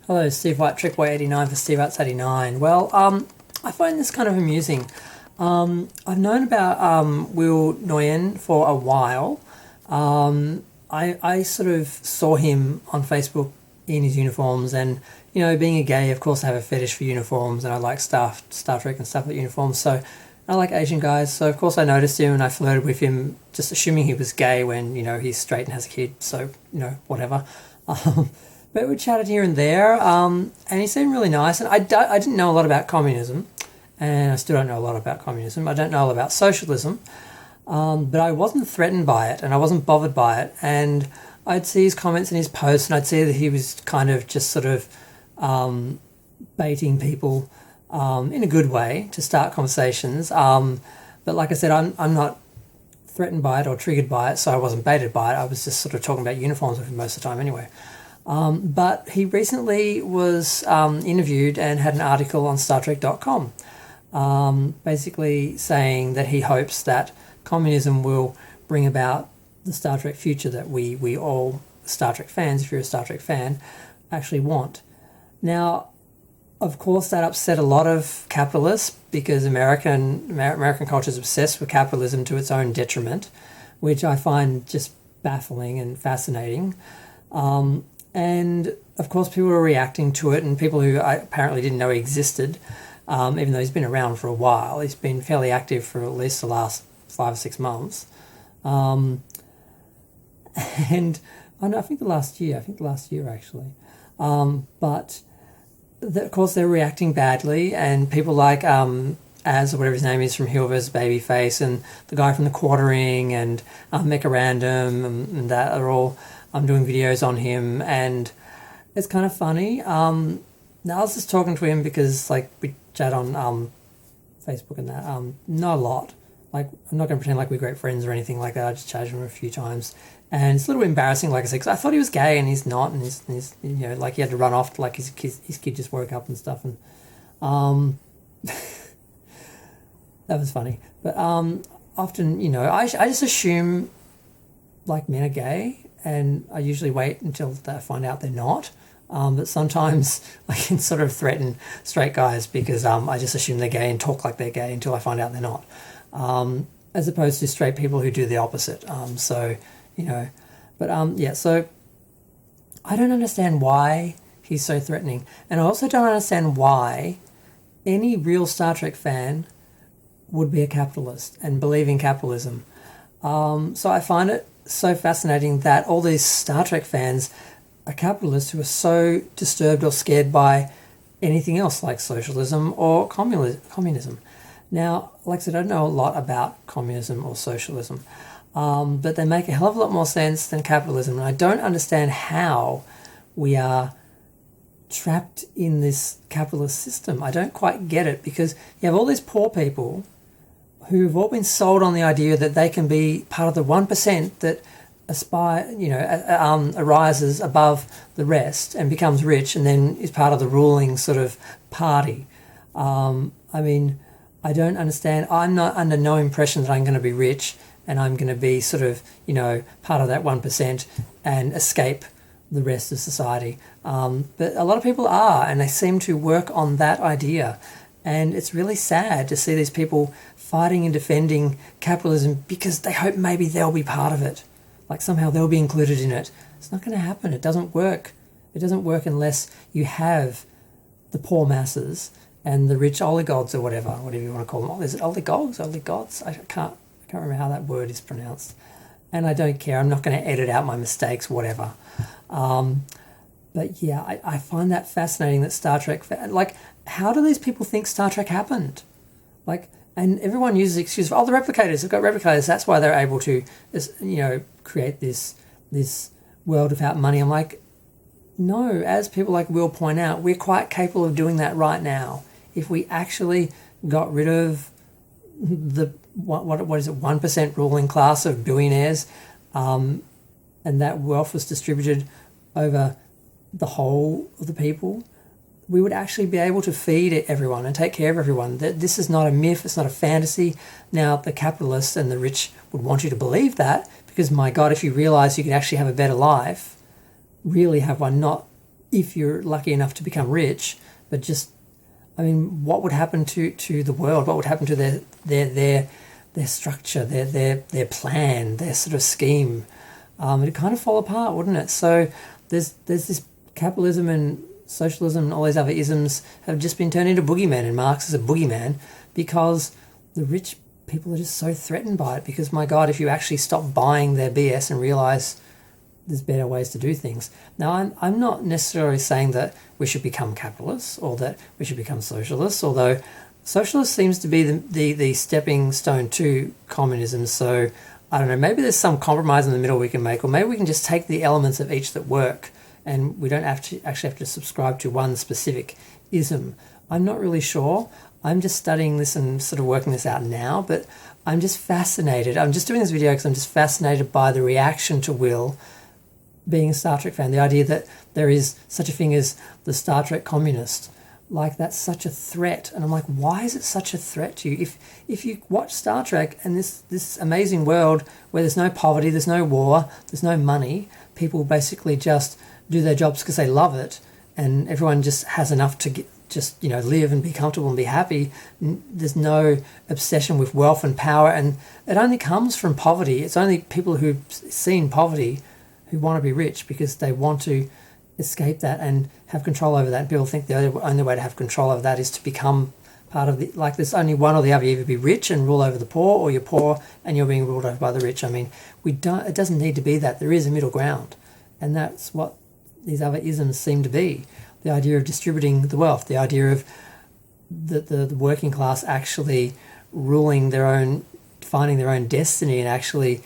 Hello, Steve White, Trickboy89 for Steve Arts 89. Well, I find this kind of amusing. I've known about Will Nguyen for a while. I sort of saw him on Facebook in his uniforms, and being a gay, of course, I have a fetish for uniforms, and I like Star Trek and stuff like uniforms. So I like Asian guys. So of course I noticed him and I flirted with him, just assuming he was gay when he's straight and has a kid. So whatever. But we chatted here and there, and he seemed really nice. And I didn't know a lot about communism, and I still don't know a lot about communism. I don't know a lot about socialism, but I wasn't threatened by it, and I wasn't bothered by it. And I'd see his comments and his posts, and I'd see that he was kind of just sort of baiting people in a good way to start conversations. But like I said, I'm not threatened by it or triggered by it, so I wasn't baited by it. I was just sort of talking about uniforms with him most of the time anyway. But he recently was interviewed and had an article on StarTrek.com, basically saying that he hopes that communism will bring about the Star Trek future that we all Star Trek fans, if you're a Star Trek fan, actually want. Now, of course, that upset a lot of capitalists because American culture is obsessed with capitalism to its own detriment, which I find just baffling and fascinating. And of course, people were reacting to it, and people who I apparently didn't know he existed, even though he's been around for a while. He's been fairly active for at least the last 5 or 6 months. And I think the last year actually. But of course, they're reacting badly, and people like Az, or whatever his name is, from Hill vs. Babyface, and the guy from The Quartering, and Mecha Random, and that are all doing videos on him, and it's kind of funny. Now I was just talking to him because we chat on Facebook and that, not a lot. I'm not going to pretend like we're great friends or anything like that. I just chatted with him a few times, and it's a little embarrassing, like I said, because I thought he was gay and he's not, and he's he had to run off to, his kid just woke up and stuff, and that was funny. But often I just assume men are gay, and I usually wait until I find out they're not. But sometimes I can sort of threaten straight guys because I just assume they're gay and talk like they're gay until I find out they're not. As opposed to straight people who do the opposite. So I don't understand why he's so threatening. And I also don't understand why any real Star Trek fan would be a capitalist and believe in capitalism. So I find it so fascinating that all these Star Trek fans are capitalists who are so disturbed or scared by anything else like socialism or communism. Now, like I said, I don't know a lot about communism or socialism, but they make a hell of a lot more sense than capitalism, and I don't understand how we are trapped in this capitalist system. I don't quite get it, because you have all these poor people who've all been sold on the idea that they can be part of the 1% that arises above the rest and becomes rich, and then is part of the ruling sort of party. I don't understand. I'm not under no impression that I'm going to be rich and I'm going to be sort of, part of that 1% and escape the rest of society. But a lot of people are, and they seem to work on that idea. And it's really sad to see these people fighting and defending capitalism because they hope maybe they'll be part of it. Somehow they'll be included in it. It's not going to happen. It doesn't work. It doesn't work unless you have the poor masses and the rich oligarchs, or whatever you want to call them. Is it oligarchs? I can't remember how that word is pronounced. And I don't care. I'm not going to edit out my mistakes, whatever. But yeah, I find that fascinating that Star Trek, how do these people think Star Trek happened? And everyone uses the excuse of, the replicators, they've got replicators, that's why they're able to, create this world without money. I'm like, no, as people like Will point out, we're quite capable of doing that right now. If we actually got rid of the, what is it, 1% ruling class of billionaires, and that wealth was distributed over the whole of the people, we would actually be able to feed everyone and take care of everyone. This is not a myth, it's not a fantasy. Now, the capitalists and the rich would want you to believe that because, my God, if you realise you could actually have a better life, really have one, not if you're lucky enough to become rich, but just, I mean, what would happen to the world? What would happen to their structure, their plan, their sort of scheme? It'd kind of fall apart, wouldn't it? So there's this capitalism and socialism and all these other isms have just been turned into boogeymen, and Marx is a boogeyman because the rich people are just so threatened by it. Because, my God, if you actually stop buying their BS and realise there's better ways to do things. Now, I'm not necessarily saying that we should become capitalists or that we should become socialists, although socialist seems to be the stepping stone to communism. So, I don't know, maybe there's some compromise in the middle we can make, or maybe we can just take the elements of each that work and we don't actually have to subscribe to one specific ism. I'm not really sure. I'm just studying this and sort of working this out now, but I'm just fascinated. I'm just doing this video because I'm just fascinated by the reaction to Will being a Star Trek fan, the idea that there is such a thing as the Star Trek communist. Like, that's such a threat. And I'm like, why is it such a threat to you? If you watch Star Trek and this amazing world where there's no poverty, there's no war, there's no money, people basically just do their jobs because they love it, and everyone just has enough to live and be comfortable and be happy. There's no obsession with wealth and power, and it only comes from poverty. It's only people who've seen poverty who want to be rich because they want to escape that and have control over that. And people think the only way to have control over that is to become part of there's only one or the other. You either be rich and rule over the poor, or you're poor and you're being ruled over by the rich. I mean, it doesn't need to be that. There is a middle ground, and that's what these other isms seem to be. The idea of distributing the wealth, the idea of the working class actually ruling their own, finding their own destiny, and actually,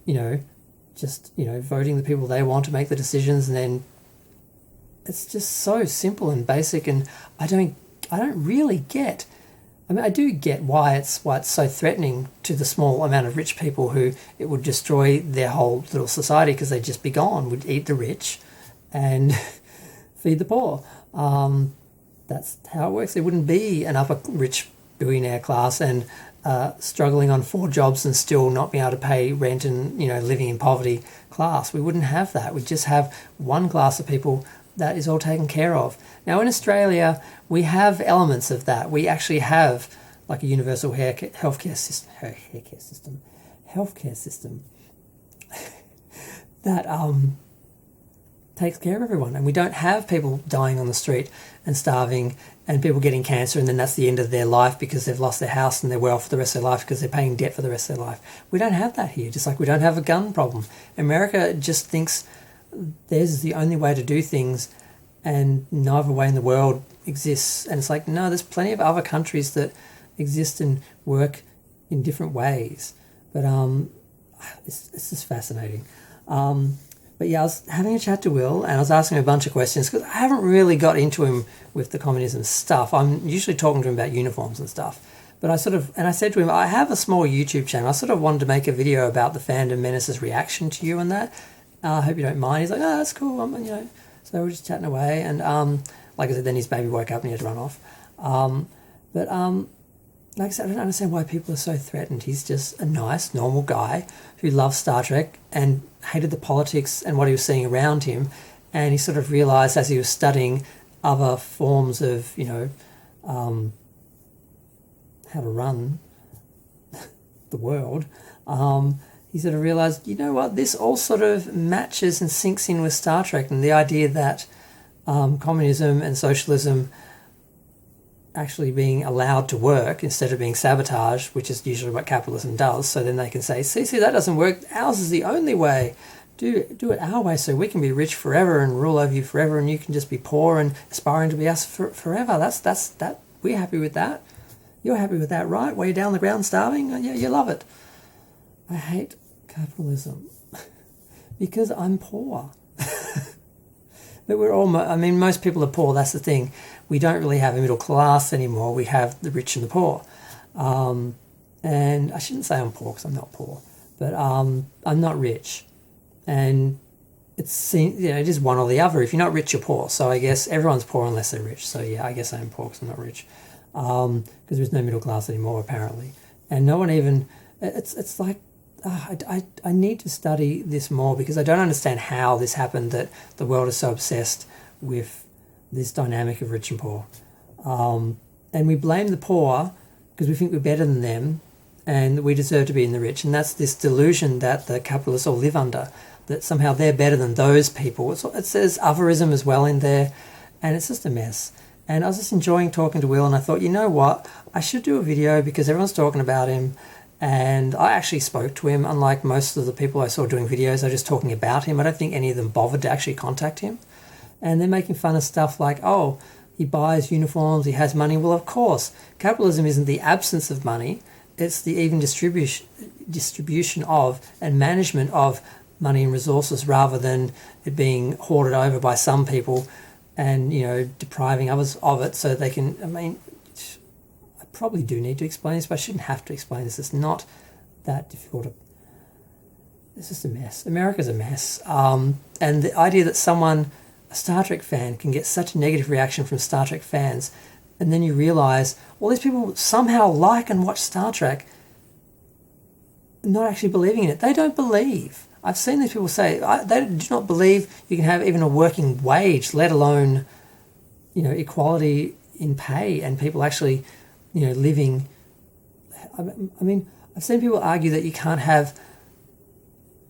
voting the people they want to make the decisions. And then it's just so simple and basic, and I don't really get. I mean, I do get why it's so threatening to the small amount of rich people who it would destroy their whole little society, because they'd just be gone. Would eat the rich and feed the poor. That's how it works. There wouldn't be an upper rich billionaire class and struggling on 4 jobs and still not being able to pay rent and living in poverty class. We wouldn't have that. We'd just have one class of people that is all taken care of. Now, in Australia, we have elements of that. We actually have like a universal healthcare system that takes care of everyone, and we don't have people dying on the street and starving and people getting cancer, and then that's the end of their life because they've lost their house and their wealth for the rest of their life because they're paying debt for the rest of their life. We don't have that here, just like we don't have a gun problem. America just thinks theirs is the only way to do things and no other way in the world exists. And it's like, no, there's plenty of other countries that exist and work in different ways. But it's just fascinating. But yeah, I was having a chat to Will and I was asking him a bunch of questions because I haven't really got into him with the communism stuff. I'm usually talking to him about uniforms and stuff. But I said to him, I have a small YouTube channel. I sort of wanted to make a video about the Fandom Menace's reaction to you and that. I hope you don't mind. He's like, no, that's cool. So we're just chatting away. And like I said, then his baby woke up and he had to run off. Like I said, I don't understand why people are so threatened. He's just a nice, normal guy who loves Star Trek and hated the politics and what he was seeing around him. And he sort of realised as he was studying other forms of, how to run the world, he sort of realised, you know what, this all sort of matches and sinks in with Star Trek, and the idea that communism and socialism actually being allowed to work instead of being sabotaged, which is usually what capitalism does. So then they can say, see, that doesn't work. Ours is the only way. Do it our way so we can be rich forever and rule over you forever, and you can just be poor and aspiring to be us forever. That's that. We're happy with that. You're happy with that, right? Way down the ground starving? Yeah, you love it. I hate capitalism because I'm poor. But we're all, most people are poor. That's the thing. We don't really have a middle class anymore. We have the rich and the poor. And I shouldn't say I'm poor because I'm not poor, but I'm not rich. And it is one or the other. If you're not rich, you're poor. So I guess everyone's poor unless they're rich. So yeah, I guess I'm poor because I'm not rich. Because there's no middle class anymore, apparently. And no one even, it's like, I need to study this more because I don't understand how this happened, that the world is so obsessed with this dynamic of rich and poor. And we blame the poor because we think we're better than them and we deserve to be in the rich. And that's this delusion that the capitalists all live under, that somehow they're better than those people. It says otherism as well in there, and it's just a mess. And I was just enjoying talking to Will, and I thought, you know what, I should do a video because everyone's talking about him, and I actually spoke to him. Unlike most of the people I saw doing videos, they're just talking about him. I don't think any of them bothered to actually contact him. And they're making fun of stuff like, oh, he buys uniforms, he has money. Well, of course, capitalism isn't the absence of money, it's the even distribution of and management of money and resources, rather than it being hoarded over by some people and, you know, depriving others of it so they can, I mean, I probably do need to explain this, but I shouldn't have to explain this. It's not that difficult. It's just a mess. America's a mess. And the idea that a Star Trek fan, can get such a negative reaction from Star Trek fans, and then you realise all these people somehow like and watch Star Trek, not actually believing in it. They don't believe. I've seen these people say they do not believe you can have even a working wage, let alone, you know, equality in pay and people actually, you know, living. I mean, I've seen people argue that you can't have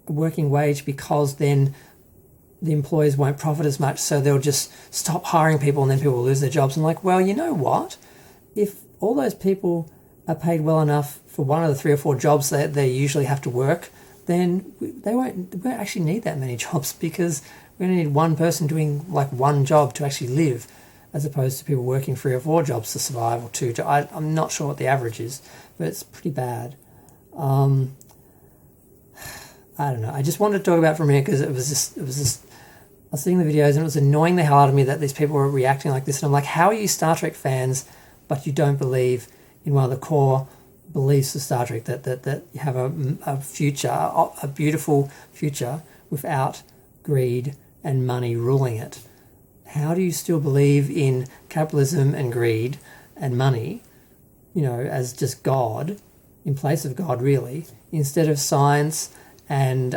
a working wage because then the employers won't profit as much, so they'll just stop hiring people and then people will lose their jobs. I'm like, well, you know what? If all those people are paid well enough for one of the 3 or 4 jobs that they usually have to work, then we won't actually need that many jobs, because we only need one person doing like one job to actually live, as opposed to people working 3 or 4 jobs to survive, or 2 jobs. I'm not sure what the average is, but it's pretty bad. I don't know. I just wanted to talk about it for a minute because it was just I was seeing the videos and it was annoying the hell out of me that these people were reacting like this. And I'm like, how are you Star Trek fans, but you don't believe in one of the core beliefs of Star Trek, that you have a future, a beautiful future without greed and money ruling it? How do you still believe in capitalism and greed and money, you know, as just God, in place of God really, instead of science and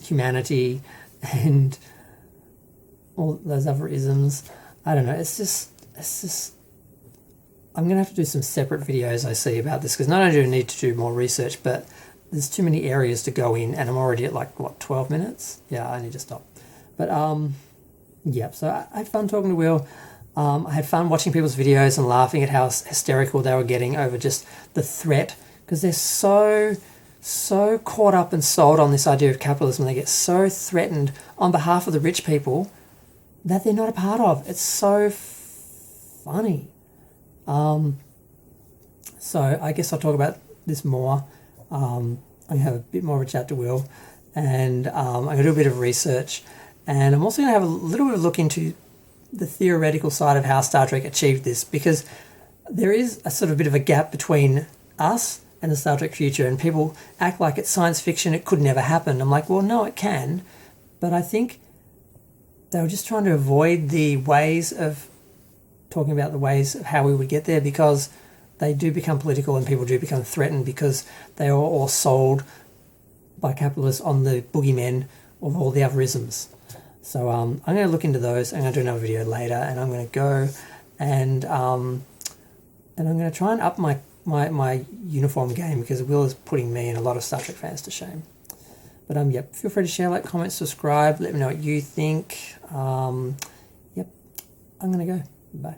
humanity and all those other isms? I don't know. It's just. I'm going to have to do some separate videos, I see, about this, because not only do I need to do more research, but there's too many areas to go in, and I'm already at 12 minutes? Yeah, I need to stop. But, yeah, so I had fun talking to Will. I had fun watching people's videos and laughing at how hysterical they were getting over just the threat, because they're so caught up and sold on this idea of capitalism. They get so threatened on behalf of the rich people that they're not a part of. It's so funny. So I guess I'll talk about this more. I'm going to have a bit more of a chat to Will, and I'm going to do a bit of research, and I'm also going to have a little bit of a look into the theoretical side of how Star Trek achieved this, because there is a sort of bit of a gap between us and the Star Trek future, and people act like it's science fiction, it could never happen. I'm like, well, no, it can, but I think they were just trying to avoid the ways of talking about the ways of how we would get there, because they do become political and people do become threatened because they are all sold by capitalists on the boogeymen of all the other isms. So I'm going to look into those. I'm going to do another video later, and I'm going to go and I'm going to try and up my uniform game, because Will is putting me and a lot of Star Trek fans to shame. But yep, feel free to share, like, comment, subscribe, let me know what you think. Yep, I'm going to go. Bye.